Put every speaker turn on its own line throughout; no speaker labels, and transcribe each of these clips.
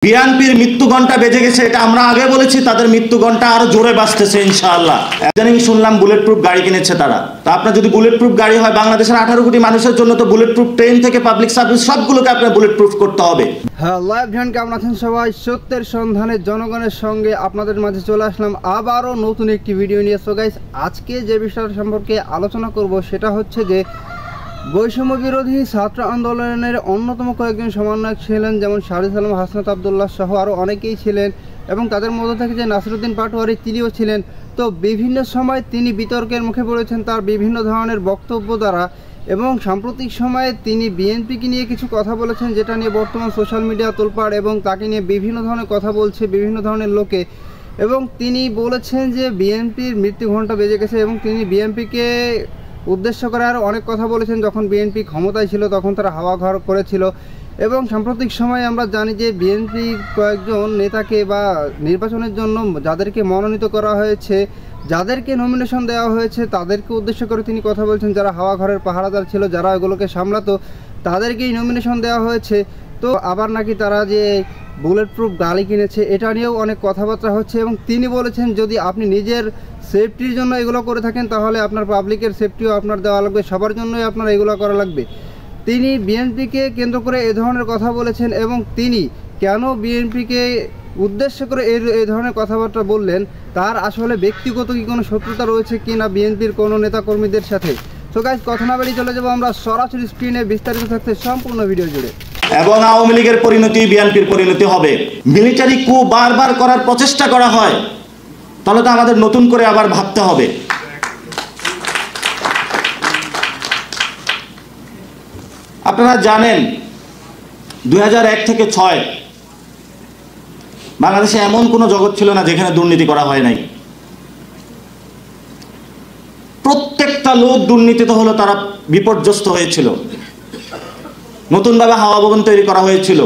বিএনপির মৃত্যু ঘণ্টা বেজে গেছে, এটা আমরা আগে বলেছি, তাদের মৃত্যু ঘণ্টা আরো জোরে বাজতেছে ইনশাআল্লাহ। জানি শুনলাম বুলেট প্রুফ গাড়ি কিনেছে তারা। তা আপনার যদি বুলেট প্রুফ গাড়ি হয়, বাংলাদেশের 18 কোটি মানুষের জন্য তো বুলেট প্রুফ ট্রেন থেকে পাবলিক সার্ভিস সবগুলোকে আপনার বুলেট প্রুফ করতে হবে।
হ্যালো এভরিওয়ান, কেমন আছেন সবাই? সত্যের সন্ধানে জনগণের সঙ্গে আপনাদের মাঝে চলে আসলাম আবারও নতুন একটি ভিডিও নিয়ে। সো গাইস, আজকে যে বিষয়টা সম্পর্কে আলোচনা করব সেটা হচ্ছে যে বৈষম্য বিরোধী ছাত্র আন্দোলনের অন্যতম কয়েকজন সমন্বয়ক ছিলেন, যেমন শাহরিজ আলম, হাসনাত আবদুল্লাহ সহ আরও অনেকেই ছিলেন, এবং তাদের মধ্য থেকে যে নাসিরউদ্দিন পাটোয়ারি তিনিও ছিলেন। তো বিভিন্ন সময় তিনি বিতর্কের মুখে পড়েছেন তার বিভিন্ন ধরনের বক্তব্য দ্বারা, এবং সাম্প্রতিক সময়ে তিনি বিএনপিকে নিয়ে কিছু কথা বলেছেন, যেটা নিয়ে বর্তমান সোশ্যাল মিডিয়া তোলপাড়, এবং তাকে নিয়ে বিভিন্ন ধরনের কথা বলছে বিভিন্ন ধরনের লোকে। এবং তিনি বলেছেন যে বিএনপির মৃত্যু ঘণ্টা বেজে গেছে, এবং তিনি বিএনপিকে উদ্দেশ্য করে আরও অনেক কথা বলেছেন। যখন বিএনপি ক্ষমতায় ছিল তখন তারা হাওয়া ঘর করেছিল, এবং সাম্প্রতিক সময়ে আমরা জানি যে বিএনপি কয়েকজন নেতাকে বা নির্বাচনের জন্য যাদেরকে মনোনীত করা হয়েছে, যাদেরকে নমিনেশন দেওয়া হয়েছে, তাদেরকে উদ্দেশ্য করে তিনি কথা বলছেন। যারা হাওয়া ঘরের পাহারাদার ছিল, যারা এগুলোকে সামলাতো, তাদেরকেই নমিনেশন দেওয়া হয়েছে। তো আবার নাকি তারা যে বুলেট প্রুফ গাড়ি কিনেছে, এটা নিয়েও অনেক কথাবার্তা হচ্ছে। এবং তিনি বলেছেন যদি আপনি নিজের সেফটির জন্য এগুলো করে থাকেন, তাহলে আপনার পাবলিকের সেফটিও আপনার দেওয়া লাগবে, সবার জন্যই আপনার এগুলো করা লাগবে। তিনি বিএনপিকে কেন্দ্র করে এ ধরনের কথা বলেছেন, এবং তিনি কেন বিএনপিকে উদ্দেশ্য করে এই ধরনের কথাবার্তা বললেন, তার আসলে ব্যক্তিগত কি কোনো শত্রুতা রয়েছে কি না বিএনপির কোনো নেতাকর্মীদের সাথে। সো গাইস, কথা না বেরিয়ে চলে যাবো আমরা সরাসরি স্ক্রিনে, বিস্তারিত থাকতে সম্পূর্ণ ভিডিও জুড়ে।
এবং আওয়ামী লীগের পরিণতি বিএনপির পরিণতি হবে। মিলিটারি কু বারবার করার প্রচেষ্টা করা হয়, তাহলে তো আমাদের নতুন করে আবার ভাবতে হবে। আপনারা জানেন 2001 থেকে 6 বাংলাদেশে এমন কোনো জগৎ ছিল না যেখানে দুর্নীতি করা হয় নাই। প্রত্যেকটা লোক দুর্নীতিতে হলো, তারা বিপর্যস্ত হয়েছিল। নতুনভাবে হাওয়া ভবন তৈরি করা হয়েছিল,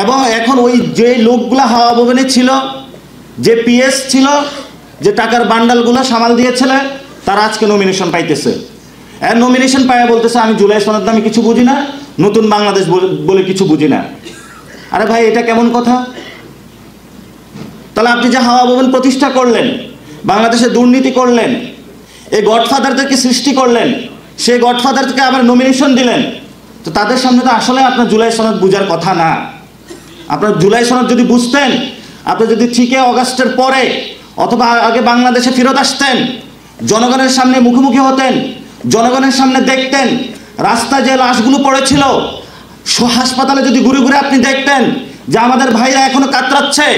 এবং এখন ওই যে লোকগুলা হাওয়া ভবনে ছিল, যে পিএস ছিল, যে টাকার বান্ডালগুলো সামাল দিয়েছিল, তারা আজকে নমিনেশন পাইতেছে। আর নমিনেশন পাইয়া বলতেছে আমি জুলাই সনদ আমি কিছু বুঝি না, নতুন বাংলাদেশ বলে কিছু বুঝি না। আরে ভাই, এটা কেমন কথা? তাহলে আপনি যে হাওয়া ভবন প্রতিষ্ঠা করলেন, বাংলাদেশে দুর্নীতি করলেন, এই গডফাদারদেরকে সৃষ্টি করলেন, সেই গডফাদারকে আবার নমিনেশন দিলেন, তো তাদের সামনে তো আসলে আপনার জুলাই সনদ বুঝার কথা না। আপনার জুলাই সনদ যদি বুঝতেন, আপনি যদি 3 অগাস্টের পরে অথবা আগে বাংলাদেশে ফেরত আসতেন, জনগণের সামনে মুখোমুখি হতেন, জনগণের সামনে দেখতেন রাস্তায় যে লাশগুলো পড়েছিল, হাসপাতালে যদি ঘুরে ঘুরে আপনি দেখতেন যে আমাদের ভাইরা এখনো কাতরাচ্ছে,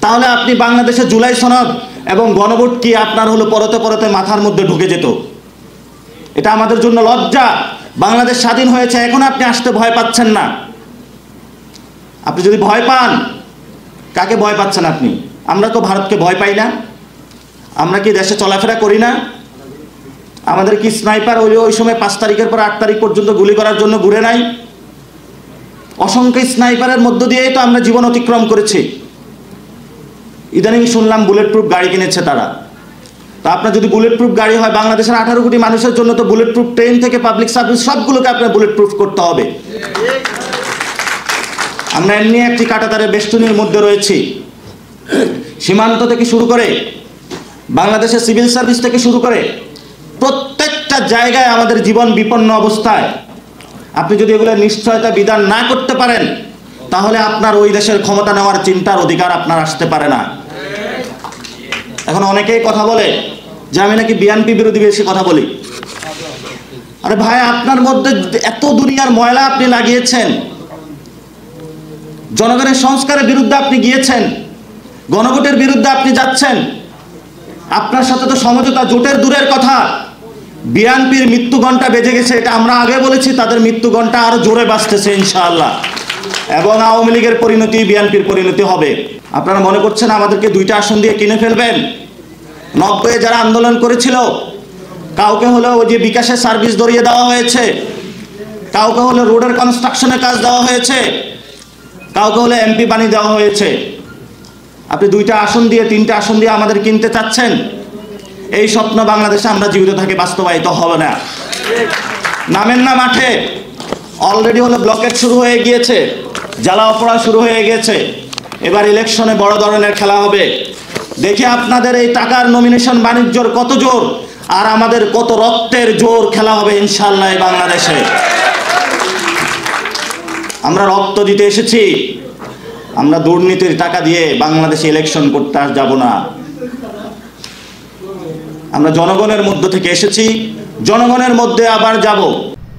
তাহলে আপনি বাংলাদেশে জুলাই সনদ এবং গণভোট কি আপনার হলো পরতে পরতে মাথার মধ্যে ঢুকে যেত। এটা আমাদের জন্য লজ্জা। বাংলাদেশ স্বাধীন হয়েছে, এখন আপনি আসতে ভয় পাচ্ছেন না। আপনি যদি ভয় পান, কাকে ভয় পাচ্ছেন আপনি? আমরা তো ভারতকে ভয় পাই না? আমরা কি দেশে চলাফেরা করি না? আমাদের কি স্নাইপার ওই সময় 5 তারিখের পর 8 তারিখ পর্যন্ত গুলি করার জন্য ঘুরে নাই? অসংখ্য স্নাইপারের মধ্য দিয়েই তো আমরা জীবন অতিক্রম করেছি। ইদানিং শুনলাম বুলেট প্রুফ গাড়ি কিনেছে তারা। তা আপনার যদি বুলেট প্রুফ গাড়ি হয়, বাংলাদেশের 18 কোটি মানুষের জন্য তো বুলেট প্রুফ ট্রেন থেকে পাবলিক সার্ভিস সবগুলোকে আপনার বুলেট প্রুফ করতে হবে। আমরা এমনি একটি কাঁটাতারে বেষ্টনীর মধ্যে রয়েছি। সীমান্ত থেকে শুরু করে বাংলাদেশের সিভিল সার্ভিস থেকে শুরু করে প্রত্যেকটা জায়গায় আমাদের জীবন বিপন্ন অবস্থায়। আপনি যদি এগুলো নিশ্চয়তা বিধান না করতে পারেন, তাহলে আপনার ওই দেশের ক্ষমতা নেওয়ার চিন্তার অধিকার আপনার আসতে পারে না। এখন অনেকেই কথা বলে যে আমি নাকি বিএনপি বিরোধী বেশি কথা বলি। আরে ভাই, আপনার মধ্যে এত দুনিয়ার ময়লা আপনি লাগিয়েছেন, জনগণের সংস্কারের বিরুদ্ধে আপনি গিয়েছেন, গণভোটের বিরুদ্ধে আপনি যাচ্ছেন। আপনার সাথে তো সমঝোতা জোটের দূরের কথা, বিএনপির মৃত্যু ঘণ্টা বেজে গেছে, এটা আমরা আগে বলেছি, তাদের মৃত্যু ঘণ্টা আরো জোরে বাজতেছে ইনশাআল্লাহ। এবং আওয়ামী লীগের পরিণতি বিএনপির পরিণতি হবে। আপনারা মনে করছেন আমাদেরকে 2টা আসন দিয়ে কিনে ফেলবেন? 90 যারা আন্দোলন করেছিল, কাউকে হলো ওই যে বিকাশের সার্ভিস ধরিয়ে দেওয়া হয়েছে, কাউকে হলো রোডের কনস্ট্রাকশনের কাজ দেওয়া হয়েছে, কাউকে হলো এমপি বানিয়ে দেওয়া হয়েছে। আপনি 2টা আসন দিয়ে 3টা আসন দিয়ে আমাদের কিনতে চাচ্ছেন? এই স্বপ্ন বাংলাদেশে আমরা জীবিত থাকি বাস্তবায়িত হবে না। নামেন না মাঠে, অলরেডি হলো ব্লকেট শুরু হয়ে গিয়েছে। জ্বালা পোড়া শুরু হয়ে গেছে। এবার ইলেকশনে বড় ধরনের খেলা হবে। দেখি আপনাদের এই টাকার নমিনেশন বাণিজ্যর কত জোর, আর আমাদের কত রক্তের জোর খেলা হবে ইনশাআল্লাহ এই বাংলাদেশে। আমরা রক্ত দিতে এসেছি, আমরা দুর্নীতির টাকা দিয়ে বাংলাদেশে ইলেকশন করতে আর যাব না। আমরা জনগণের মধ্য থেকে এসেছি, জনগণের মধ্যে আবার যাব।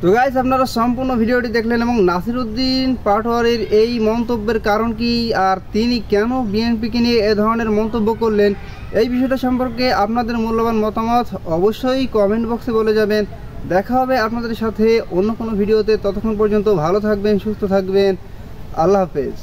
তো গাইস, আপনারা সম্পূর্ণ ভিডিওটি দেখলেন এবং নাসিরউদ্দিন পাটোয়ারির এই মন্তব্যের কারণ কি, আর তিনি কেন বিএনপিকে নিয়ে এ ধরনের মন্তব্য করলেন, এই বিষয়টা সম্পর্কে আপনাদের মূল্যবান মতামত অবশ্যই কমেন্ট বক্সে বলে যাবেন। দেখা হবে আপনাদের সাথে অন্য কোনো ভিডিওতে। ততক্ষণ পর্যন্ত ভালো থাকবেন, সুস্থ থাকবেন। আল্লাহ হাফেজ।